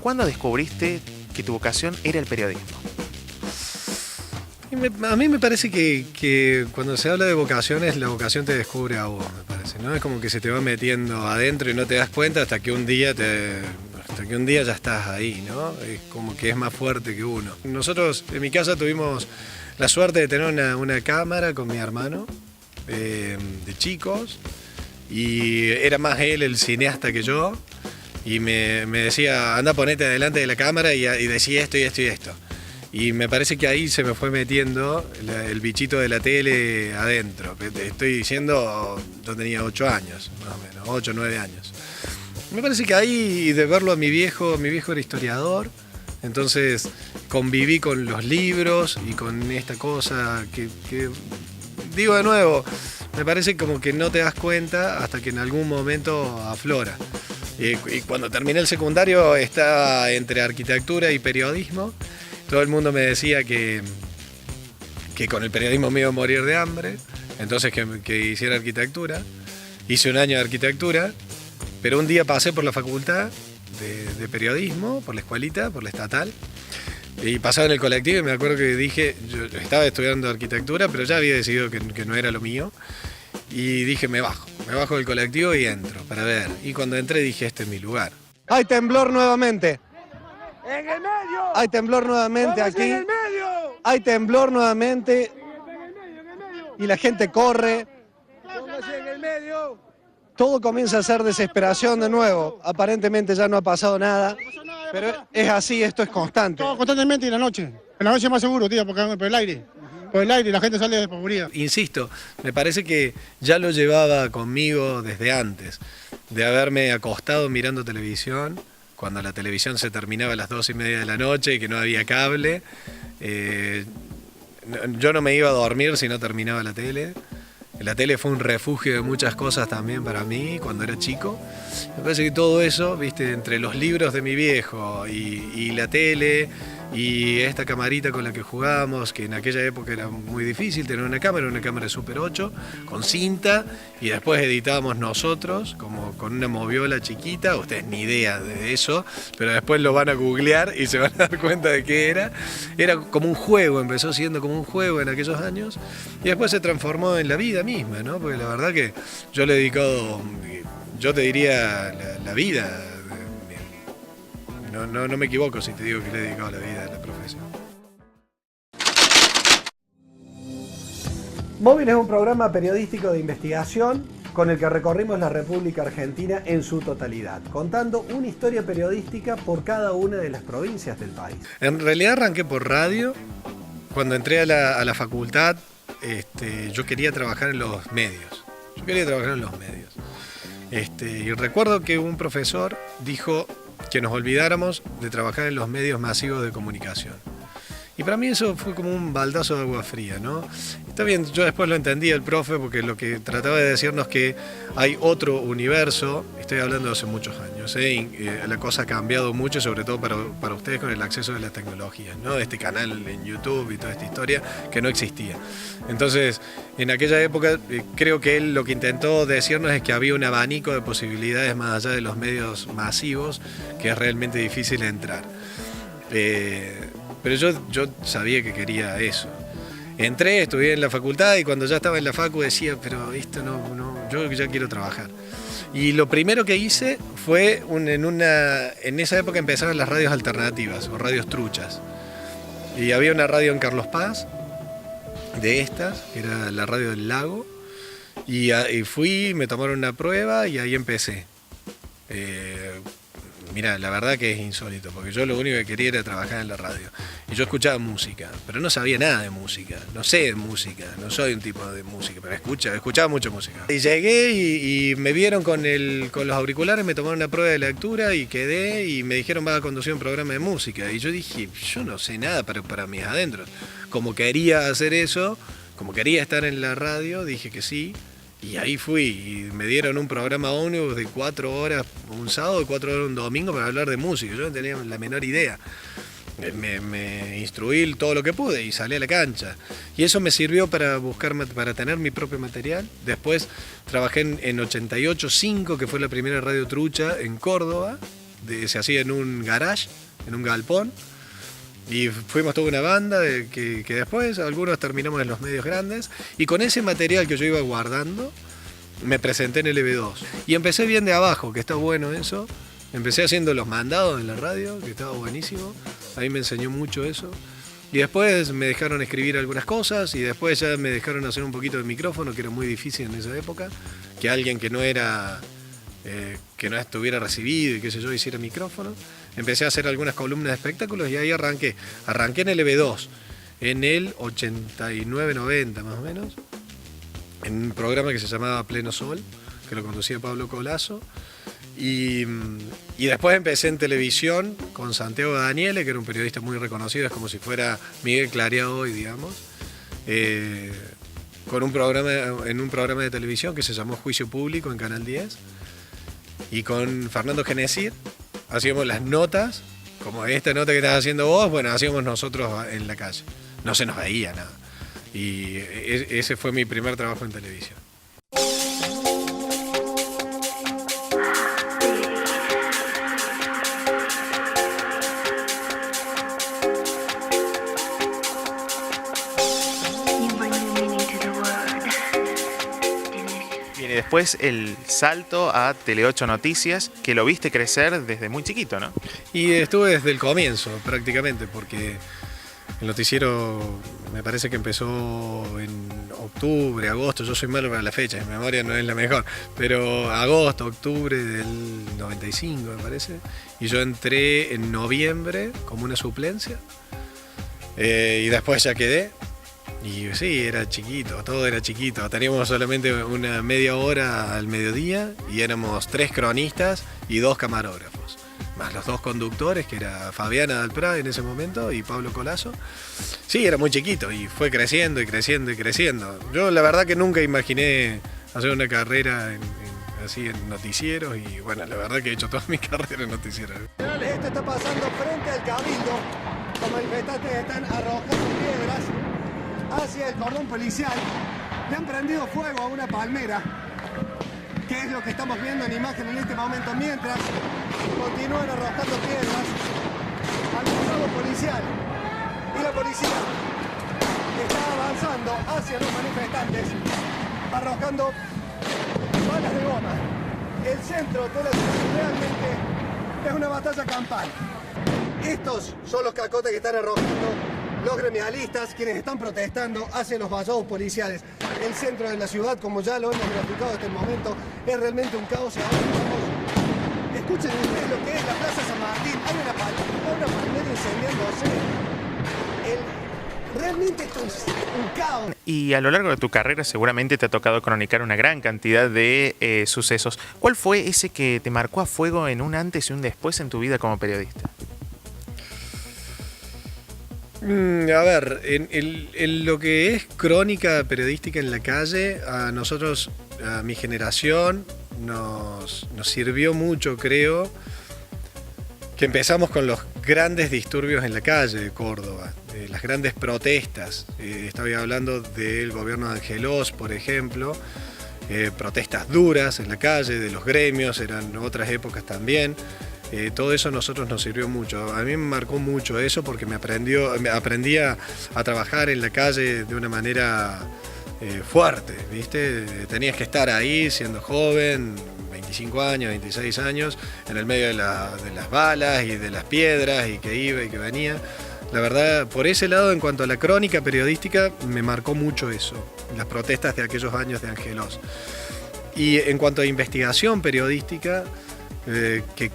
¿cuándo descubriste que tu vocación era el periodismo? A mí me parece que cuando se habla de vocaciones, la vocación te descubre a vos, me parece, ¿no? Es como que se te va metiendo adentro y no te das cuenta hasta que un día ya estás ahí, ¿no? Es como que es más fuerte que uno. Nosotros en mi casa tuvimos la suerte de tener una cámara con mi hermano de chicos, y era más él el cineasta que yo, y me decía, anda, ponete delante de la cámara y decí esto y esto y esto. Y me parece que ahí se me fue metiendo el bichito de la tele adentro. Te estoy diciendo, yo tenía 8 años, más o menos, 8 o 9 años. Me parece que ahí, de verlo a mi viejo era historiador, entonces conviví con los libros y con esta cosa que digo de nuevo, me parece como que no te das cuenta hasta que en algún momento aflora. Y cuando terminé el secundario estaba entre arquitectura y periodismo. Todo el mundo me decía que con el periodismo me iba a morir de hambre, entonces que hiciera arquitectura. Hice un año de arquitectura, pero un día pasé por la facultad de periodismo, por la escuelita, por la estatal, y pasaba en el colectivo y me acuerdo que dije, yo estaba estudiando arquitectura, pero ya había decidido que no era lo mío, y dije, me bajo del colectivo y entro para ver. Y cuando entré dije, este es mi lugar. Hay temblor nuevamente. ¡En el medio! Hay temblor nuevamente aquí. ¡En el medio! Hay temblor nuevamente. Y la gente corre. ¡Póngase en el medio! Todo comienza a ser desesperación de nuevo. Aparentemente ya no ha pasado nada. Pero es así, esto es constante. Todo constantemente y en la noche. En la noche más seguro, tío, porque por el aire. Por el aire la gente sale despavorida. Insisto, me parece que ya lo llevaba conmigo desde antes, de haberme acostado mirando televisión, cuando la televisión se terminaba a las 2:30 de la noche y que no había cable. Yo no me iba a dormir si no terminaba la tele. La tele fue un refugio de muchas cosas también para mí cuando era chico. Me parece que todo eso, viste, entre los libros de mi viejo y la tele y esta camarita con la que jugábamos, que en aquella época era muy difícil tener una cámara Super 8 con cinta, y después editábamos nosotros como con una moviola chiquita. Ustedes ni idea de eso, pero después lo van a googlear y se van a dar cuenta de qué era. Era como un juego, empezó siendo como un juego en aquellos años y después se transformó en la vida misma, ¿no? Porque la verdad que yo le he dedicado, yo te diría, la vida. No me equivoco si te digo que le he dedicado la vida a la profesión. Móvil es un programa periodístico de investigación con el que recorrimos la República Argentina en su totalidad, contando una historia periodística por cada una de las provincias del país. En realidad arranqué por radio. Cuando entré a la facultad, yo quería trabajar en los medios. Y recuerdo que un profesor dijo que nos olvidáramos de trabajar en los medios masivos de comunicación. Y para mí eso fue como un baldazo de agua fría, ¿no? Está bien, yo después lo entendí el profe, porque lo que trataba de decirnos que hay otro universo. Estoy hablando de hace muchos años, la cosa ha cambiado mucho, sobre todo para ustedes con el acceso de las tecnologías, ¿no? Este canal en YouTube y toda esta historia que no existía. Entonces, en aquella época creo que él lo que intentó decirnos es que había un abanico de posibilidades más allá de los medios masivos, que es realmente difícil entrar. Pero yo sabía que quería eso. Entré, estudié en la facultad, y cuando ya estaba en la facu decía, pero esto no, yo ya quiero trabajar. Y lo primero que hice fue, en esa época empezaron las radios alternativas o radios truchas. Y había una radio en Carlos Paz, de estas, que era la radio del Lago, y fui, me tomaron una prueba y ahí empecé. Mira, la verdad que es insólito, porque yo lo único que quería era trabajar en la radio. Y yo escuchaba música, pero no sabía nada de música. No sé de música, no soy un tipo de música, pero escuchaba mucha música. Y llegué y me vieron con los auriculares, me tomaron una prueba de lectura y quedé, y me dijeron, vas a conducir un programa de música. Y yo dije, yo no sé nada para mis adentros. Como quería hacer eso, como quería estar en la radio, dije que sí. Y ahí fui, y me dieron un programa ómnibus de 4 horas un sábado y 4 horas un domingo para hablar de música. Yo no tenía la menor idea. Me instruí todo lo que pude y salí a la cancha. Y eso me sirvió para tener mi propio material. Después trabajé en 88.5, que fue la primera radio trucha en Córdoba, se hacía en un garage, en un galpón. Y fuimos toda una banda que después algunos terminamos en los medios grandes. Y con ese material que yo iba guardando, me presenté en el EB2. Y empecé bien de abajo, que está bueno eso. Empecé haciendo los mandados en la radio, que estaba buenísimo. Ahí me enseñó mucho eso. Y después me dejaron escribir algunas cosas y después ya me dejaron hacer un poquito de micrófono, que era muy difícil en esa época. Que alguien que no estuviera recibido y qué sé yo, hiciera micrófono. Empecé a hacer algunas columnas de espectáculos y ahí arranqué. Arranqué en el EB2, en el 89-90 más o menos, en un programa que se llamaba Pleno Sol, que lo conducía Pablo Colazo. Y después empecé en televisión con Santiago Daniele, que era un periodista muy reconocido, es como si fuera Miguel Clarea hoy, digamos, en un programa de televisión que se llamó Juicio Público en Canal 10. Y con Fernando Genesir hacíamos las notas, como esta nota que estás haciendo vos, bueno, hacíamos nosotros en la calle. No se nos veía nada. Y ese fue mi primer trabajo en televisión. Bien, y después el salto a Tele8 Noticias, que lo viste crecer desde muy chiquito, ¿no? Y estuve desde el comienzo, prácticamente, porque el noticiero me parece que empezó en octubre, agosto. Yo soy malo para la fecha, mi memoria no es la mejor, pero agosto, octubre del 95 me parece. Y yo entré en noviembre como una suplencia y después ya quedé. Y sí, era chiquito, todo era chiquito. Teníamos solamente una media hora al mediodía y éramos 3 cronistas y 2 camarógrafos. Más los 2 conductores, que era Fabiana Dalprá en ese momento y Pablo Colazo. Sí, era muy chiquito y fue creciendo y creciendo y creciendo. Yo la verdad que nunca imaginé hacer una carrera así en noticieros y bueno, la verdad que he hecho toda mi carrera en noticieros. Esto está pasando frente al Cabildo. Los manifestantes están arrojando piedras hacia el cordón policial. Le han prendido fuego a una palmera, que es lo que estamos viendo en imagen en este momento, mientras continúan arrojando piedras al costado policial. Y la policía está avanzando hacia los manifestantes, arrojando balas de goma. El centro de la ciudad realmente es una batalla campal. Estos son los cacotes que están arrojando los gremialistas, quienes están protestando hacia los vallados policiales. El centro de la ciudad, como ya lo hemos graficado hasta el momento, es realmente un caos. Y ahora vamos, escuchen ustedes lo que es la Plaza San Martín. Hay una palmera incendiándose. Realmente esto es un caos. Y a lo largo de tu carrera seguramente te ha tocado cronicar una gran cantidad de sucesos. ¿Cuál fue ese que te marcó a fuego en un antes y un después en tu vida como periodista? A ver, en lo que es crónica periodística en la calle, a nosotros, a mi generación, nos sirvió mucho, creo, que empezamos con los grandes disturbios en la calle de Córdoba, las grandes protestas. Estaba hablando del gobierno de Angelos, por ejemplo, protestas duras en la calle, de los gremios, eran otras épocas también. Todo eso a nosotros nos sirvió mucho. A mí me marcó mucho eso porque aprendí a trabajar en la calle de una manera fuerte, ¿viste? Tenías que estar ahí siendo joven, 25 años, 26 años, en el medio de las balas y de las piedras y que iba y que venía. La verdad, por ese lado, en cuanto a la crónica periodística, me marcó mucho eso, las protestas de aquellos años de Angelos. Y en cuanto a investigación periodística, que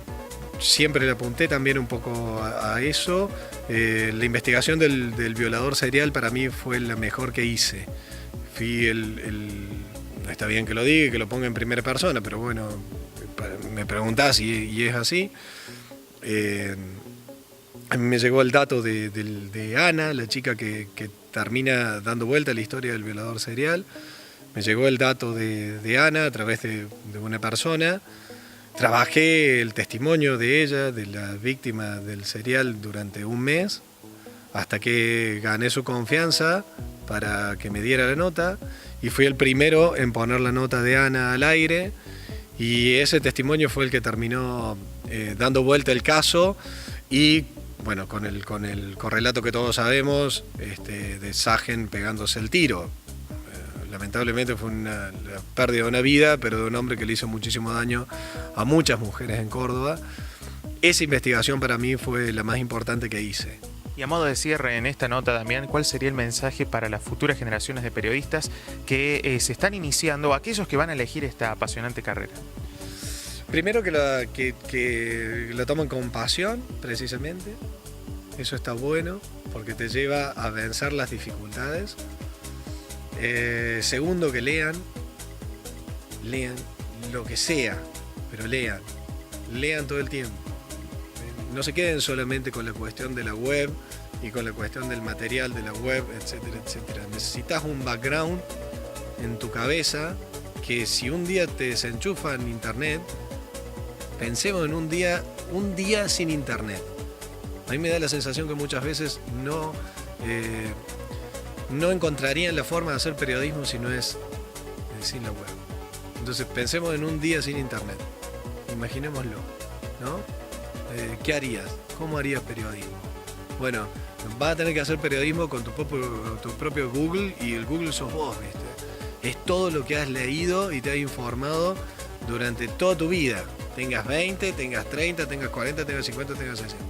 siempre le apunté también un poco a eso. La investigación del violador serial para mí fue la mejor que hice. No está bien que lo diga y que lo ponga en primera persona, pero bueno, me preguntás y es así. Me llegó el dato de Ana, la chica que termina dando vuelta a la historia del violador serial. Me llegó el dato de Ana a través de una persona. Trabajé el testimonio de ella, de la víctima del serial, durante un mes, hasta que gané su confianza para que me diera la nota, y fui el primero en poner la nota de Ana al aire, y ese testimonio fue el que terminó dando vuelta el caso y bueno, con el correlato que todos sabemos, de Sagen pegándose el tiro. Lamentablemente fue la pérdida de una vida, pero de un hombre que le hizo muchísimo daño a muchas mujeres en Córdoba. Esa investigación para mí fue la más importante que hice. Y a modo de cierre en esta nota, Damián, ¿cuál sería el mensaje para las futuras generaciones de periodistas que se están iniciando, o aquellos que van a elegir esta apasionante carrera? Primero que la tomen con pasión, precisamente. Eso está bueno, porque te lleva a vencer las dificultades. Segundo, que lean lo que sea, pero lean todo el tiempo. No se queden solamente con la cuestión de la web y con la cuestión del material de la web, etcétera, etcétera. Necesitas un background en tu cabeza que si un día te desenchufan internet, pensemos en un día sin internet. A mí me da la sensación que muchas veces no encontrarían la forma de hacer periodismo si no es sin la web. Entonces pensemos en un día sin internet. Imaginémoslo, ¿no? ¿Qué harías? ¿Cómo harías periodismo? Bueno, vas a tener que hacer periodismo con tu propio Google, y el Google sos vos, ¿viste? Es todo lo que has leído y te has informado durante toda tu vida. Tengas 20, tengas 30, tengas 40, tengas 50, tengas 60.